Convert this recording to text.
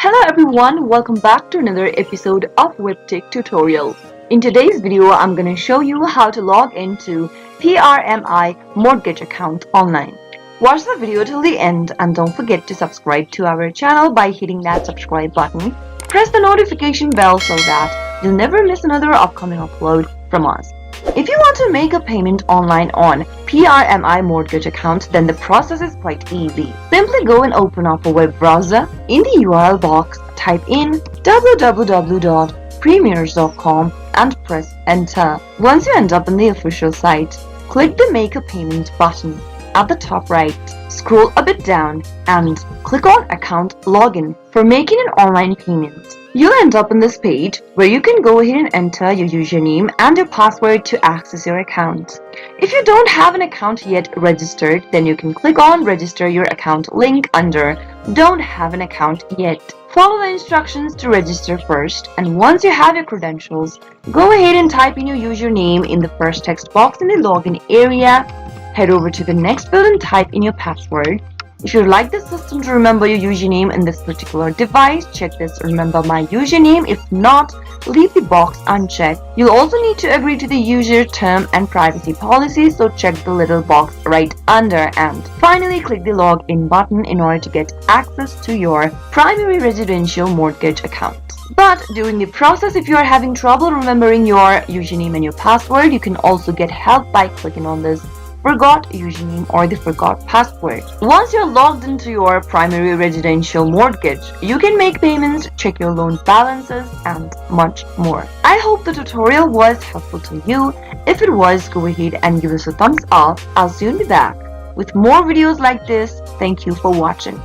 Hello everyone, welcome back to another episode of Webtech Tutorial. In today's video, I'm going to show you how to log into PRMI Mortgage account online. Watch the video till the end and don't forget to subscribe to our channel by hitting that subscribe button. Press the notification bell so that you'll never miss another upcoming upload from us. If you want to make a payment online on PRMI Mortgage account, then the process is quite easy. Simply go and open up a web browser. In the URL box, type in www.premiers.com and press enter. Once you end up on the official site, click the Make a Payment button at the top right. Scroll a bit down and click on Account Login for making an online payment. You'll end up on this page where you can go ahead and enter your username and your password to access your account. If you don't have an account yet registered, then you can click on Register Your Account link under Don't Have an Account Yet. Follow the instructions to register first, and once you have your credentials, go ahead and type in your username in the first text box in the login area. Head over to the next field and type in your password. If you'd like the system to remember your username in this particular device, check this Remember My Username. If not, leave the box unchecked. You'll also need to agree to the user term and privacy policy, so check the little box right under, and finally click the Login button in order to get access to your primary residential mortgage account. But during the process, if you are having trouble remembering your username and your password, you can also get help by clicking on this Forgot Username or the Forgot Password. Once you're logged into your primary residential mortgage, you can make payments, check your loan balances, and much more. I hope the tutorial was helpful to you. If it was, go ahead and give us a thumbs up. I'll soon be back with more videos like this. Thank you for watching.